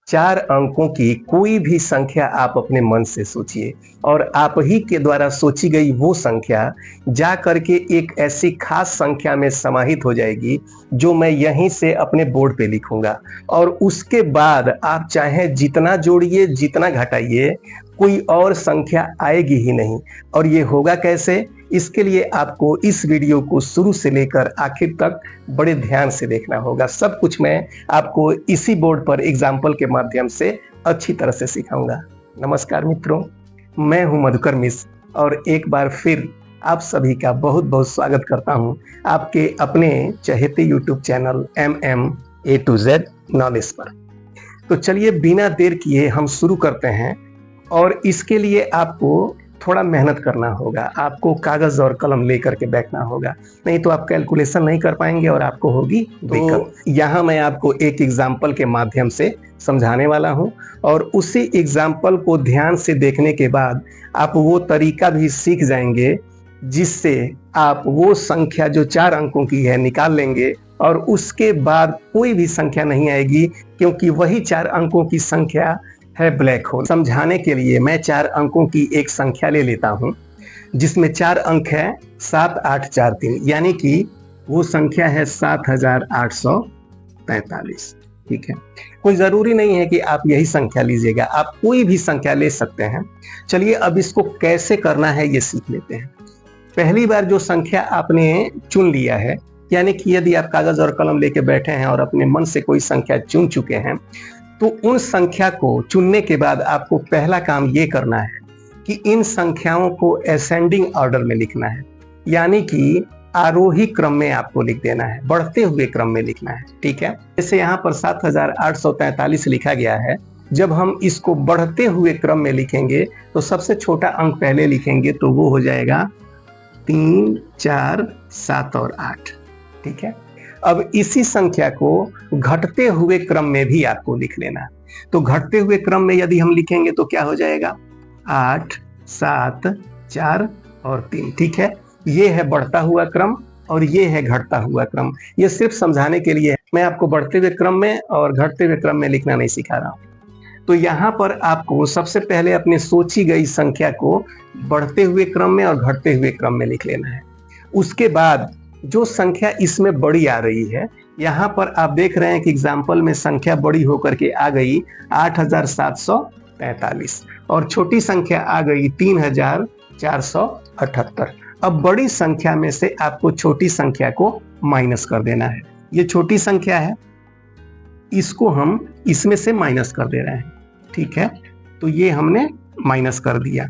चार अंकों की कोई भी संख्या आप अपने मन से सोचिए और आप ही के द्वारा सोची गई वो संख्या जा करके एक ऐसी खास संख्या में समाहित हो जाएगी जो मैं यहीं से अपने बोर्ड पे लिखूंगा। और उसके बाद आप चाहे जितना जोड़िए जितना घटाइए, कोई और संख्या आएगी ही नहीं। और ये होगा कैसे? इसके लिए आपको इस वीडियो को शुरू से लेकर आखिर तक बड़े ध्यान से देखना होगा। सब कुछ मैं आपको इसी बोर्ड पर एग्जाम्पल के माध्यम से अच्छी तरह से सिखाऊंगा। नमस्कार मित्रों, मैं हूं मधुकर मिश्र और एक बार फिर आप सभी का बहुत बहुत स्वागत करता हूं आपके अपने चहेते यूट्यूब चैनल MMA नॉलेज पर। तो चलिए बिना देर किए हम शुरू करते हैं। और इसके लिए आपको थोड़ा मेहनत करना होगा, आपको कागज और कलम लेकर के बैठना होगा, नहीं तो आप कैलकुलेशन नहीं कर पाएंगे और आपको होगी दिक्कत। यहाँ मैं आपको एक एग्जाम्पल के माध्यम से समझाने वाला हूँ और उसी एग्जाम्पल को ध्यान से देखने के बाद आप वो तरीका भी सीख जाएंगे जिससे आप वो संख्या जो 4 अंकों की है निकाल लेंगे और उसके बाद कोई भी संख्या नहीं आएगी, क्योंकि वही 4 अंकों की संख्या है ब्लैक होल। समझाने के लिए मैं 4 अंकों की एक संख्या ले लेता हूं जिसमें 4 अंक है 7843, यानी कि वो संख्या है 7843। ठीक है, कोई जरूरी नहीं है कि आप यही संख्या लीजिएगा, आप कोई भी संख्या ले सकते हैं। चलिए अब इसको कैसे करना है ये सीख लेते हैं। पहली बार जो संख्या आपने चुन लिया है, यानी कि यदि आप कागज और कलम लेके बैठे हैं और अपने मन से कोई संख्या चुन चुके हैं, तो उन संख्या को चुनने के बाद आपको पहला काम ये करना है कि इन संख्याओं को असेंडिंग ऑर्डर में लिखना है, यानी कि आरोही क्रम में आपको लिख देना है, बढ़ते हुए क्रम में लिखना है। ठीक है, जैसे यहाँ पर 7843 लिखा गया है। जब हम इसको बढ़ते हुए क्रम में लिखेंगे तो सबसे छोटा अंक पहले लिखेंगे, तो वो हो जाएगा 3, 4, 7 और 8। ठीक है, अब इसी संख्या को घटते हुए क्रम में भी आपको लिख लेना। तो घटते हुए क्रम में यदि हम लिखेंगे तो क्या हो जाएगा? 8, 7, 4 और 3। ठीक है, ये है बढ़ता हुआ क्रम और ये है घटता हुआ क्रम। ये सिर्फ समझाने के लिए, मैं आपको बढ़ते हुए क्रम में और घटते हुए क्रम में लिखना नहीं सिखा रहा हूं। तो यहाँ पर आपको सबसे पहले अपनी सोची गई संख्या को बढ़ते हुए क्रम में और घटते हुए क्रम में लिख लेना है। उसके बाद जो संख्या इसमें बड़ी आ रही है, यहाँ पर आप देख रहे हैं कि एग्जाम्पल में संख्या बड़ी होकर के आ गई 8743 और छोटी संख्या आ गई 3478। अब बड़ी संख्या में से आपको छोटी संख्या को माइनस कर देना है। ये छोटी संख्या है, इसको हम इसमें से माइनस कर दे रहे हैं। ठीक है, तो ये हमने माइनस कर दिया।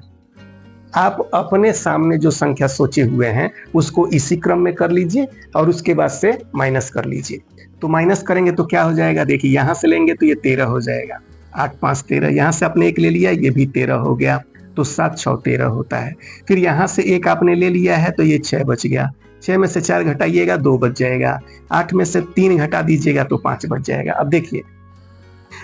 आप अपने सामने जो संख्या सोचे हुए हैं उसको इसी क्रम में कर लीजिए और उसके बाद से माइनस कर लीजिए। तो माइनस करेंगे तो क्या हो जाएगा? देखिए, यहां से लेंगे तो ये 13 हो जाएगा, 8, 5, 13। यहां से आपने एक ले लिया, ये भी 13 हो गया, तो 7, 6, 13 होता है। फिर यहां से एक आपने ले लिया है तो ये 6 बच गया। 6 में से 4 घटाइएगा, 2 बच जाएगा। 8 में से 3 घटा दीजिएगा तो 5 बच जाएगा। अब देखिए,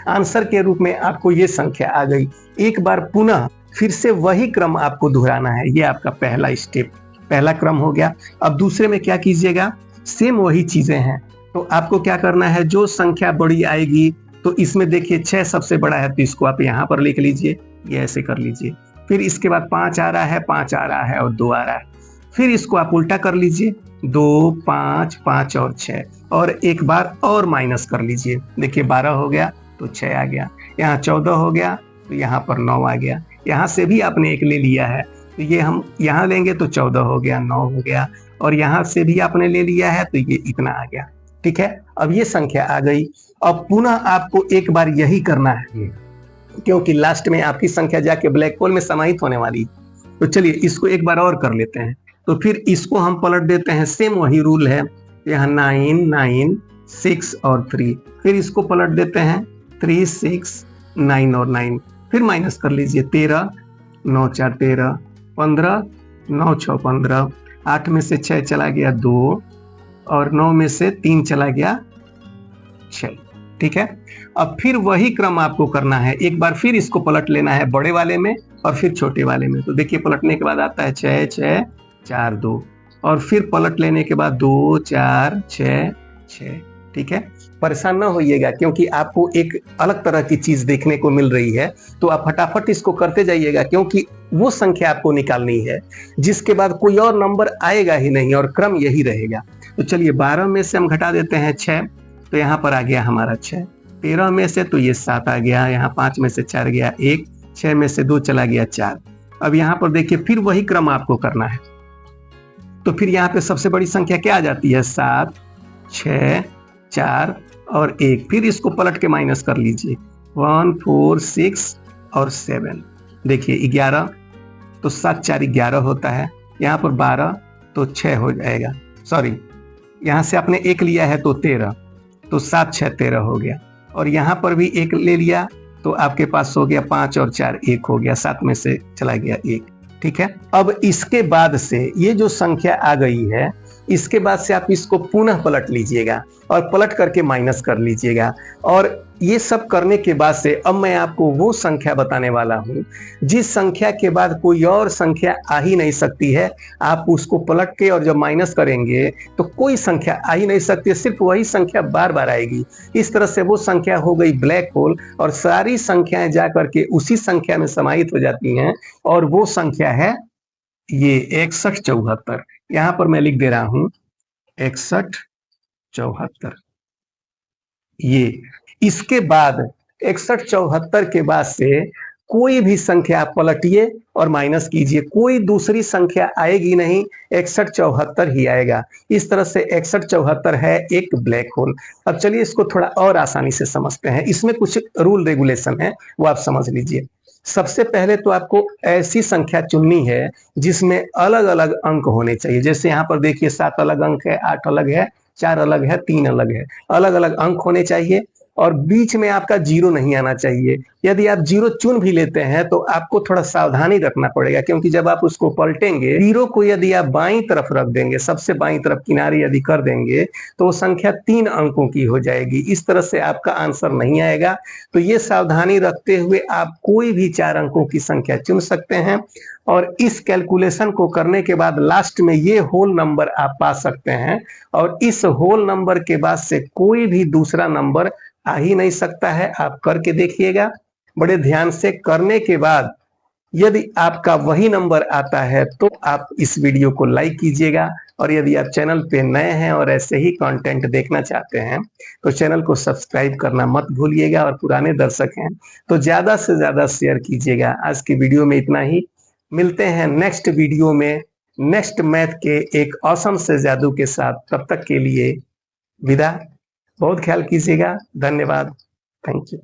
आंसर के रूप में आपको ये संख्या आ गई। एक बार पुनः फिर से वही क्रम आपको दोहराना है। ये आपका पहला स्टेप, पहला क्रम हो गया। अब दूसरे में क्या कीजिएगा? सेम वही चीजें हैं। तो आपको क्या करना है, जो संख्या बड़ी आएगी, तो इसमें देखिए 6 सबसे बड़ा है तो इसको आप यहाँ पर लिख लीजिए, ये ऐसे कर लीजिए। फिर इसके बाद 5 आ रहा है, 5 आ रहा है और 2 आ रहा है। फिर इसको आप उल्टा कर लीजिए, 2, 5, 5 और 6, और एक बार और माइनस कर लीजिए। देखिए 12 हो गया तो 6 आ गया, यहाँ 14 हो गया तो यहाँ पर 9 आ गया। यहाँ से भी आपने एक ले लिया है तो ये हम यहाँ लेंगे तो 14 हो गया, 9 हो गया, और यहाँ से भी आपने ले लिया है तो ये इतना आ गया। ठीक है, अब ये संख्या आ गई। अब पुनः आपको एक बार यही करना है, क्योंकि लास्ट में आपकी संख्या जाके ब्लैक होल में समाहित होने वाली। तो चलिए इसको एक बार और कर लेते हैं। तो फिर इसको हम पलट देते हैं, सेम वही रूल है। यहाँ 9, 9, 6 और 3। फिर इसको पलट देते हैं, 3, 6, 9 और 9। फिर माइनस कर लीजिए, 13, 9, 4, 13, 15, 9, 6, 15। 8 में से 6 चला गया 2 और 9 में से 3 चला गया 6। ठीक है, अब फिर वही क्रम आपको करना है। एक बार फिर इसको पलट लेना है बड़े वाले में और फिर छोटे वाले में। तो देखिए पलटने के बाद आता है 6, 6, 4, 2, और फिर पलट लेने के बाद 2, 4, 6, 6। ठीक है, परेशान ना होइएगा क्योंकि आपको एक अलग तरह की चीज देखने को मिल रही है, तो आप फटाफट इसको करते जाइएगा क्योंकि वो संख्या आपको निकालनी है जिसके बाद कोई और नंबर आएगा ही नहीं और क्रम यही रहेगा। तो चलिए 12 में से हम घटा देते हैं 6, तो यहाँ पर आ गया हमारा 6। 13 में से तो ये 7 आ गया, यहाँ 5 में से 4 गया 1, 6 में से 2 चला गया 4। अब यहाँ पर देखिए फिर वही क्रम आपको करना है, तो फिर यहाँ पे सबसे बड़ी संख्या क्या आ जाती है, 7, 6, 4 और 1। फिर इसको पलट के माइनस कर लीजिए, 1, 4, 6 और 7। देखिए 11, तो 7 4 11 होता है, यहाँ पर 12 तो 6 हो जाएगा, सॉरी यहाँ से आपने 1 लिया है तो 13, तो 7 6 13 हो गया। और यहाँ पर भी 1 ले लिया तो आपके पास हो गया 5 और 4 1 हो गया, 7 में से चला गया 1। ठीक है, अब इसके बाद से ये जो संख्या आ गई है, इसके बाद से आप इसको पुनः पलट लीजिएगा और पलट करके माइनस कर लीजिएगा। और ये सब करने के बाद से अब मैं आपको वो संख्या बताने वाला हूं जिस संख्या के बाद कोई और संख्या आ ही नहीं सकती है। आप उसको पलट के और जब माइनस करेंगे तो कोई संख्या आ ही नहीं सकती है, सिर्फ वही संख्या बार बार आएगी। इस तरह से वो संख्या हो गई ब्लैक होल और सारी संख्याएं जा करके उसी संख्या में समाहित हो जाती हैं और वो संख्या है ये 61 74। यहां पर मैं लिख दे रहा हूं 61 74। ये इसके बाद 61 74 के बाद से कोई भी संख्या आप पलटिए और माइनस कीजिए, कोई दूसरी संख्या आएगी नहीं, 61 74 ही आएगा। इस तरह से 61 74 है एक ब्लैक होल। अब चलिए इसको थोड़ा और आसानी से समझते हैं, इसमें कुछ रूल रेगुलेशन है वो आप समझ लीजिए। सबसे पहले तो आपको ऐसी संख्या चुननी है जिसमें अलग अलग अंक होने चाहिए। जैसे यहाँ पर देखिए 7 अलग अंक है, 8 अलग है, 4 अलग है, 3 अलग है, अलग अलग अंक होने चाहिए और बीच में आपका जीरो नहीं आना चाहिए। यदि आप जीरो चुन भी लेते हैं तो आपको थोड़ा सावधानी रखना पड़ेगा क्योंकि जब आप उसको पलटेंगे, जीरो को यदि आप बाईं तरफ रख देंगे, सबसे बाईं तरफ किनारे यदि कर देंगे तो वो संख्या 3 अंकों की हो जाएगी। इस तरह से आपका आंसर नहीं आएगा। तो ये सावधानी रखते हुए आप कोई भी 4 अंकों की संख्या चुन सकते हैं और इस कैलकुलेशन को करने के बाद लास्ट में ये होल नंबर आप पा सकते हैं और इस होल नंबर के बाद से कोई भी दूसरा नंबर आ ही नहीं सकता है। आप करके देखिएगा बड़े ध्यान से। करने के बाद यदि आपका वही नंबर आता है तो आप इस वीडियो को लाइक कीजिएगा और यदि आप चैनल पे नए हैं और ऐसे ही कंटेंट देखना चाहते हैं तो चैनल को सब्सक्राइब करना मत भूलिएगा और पुराने दर्शक हैं तो ज्यादा से ज्यादा शेयर कीजिएगा। आज की वीडियो में इतना ही, मिलते हैं नेक्स्ट वीडियो में नेक्स्ट मैथ के एक ऑसम से जादू के साथ। तब तक के लिए विदा, बहुत ख्याल कीजिएगा, धन्यवाद, थैंक यू।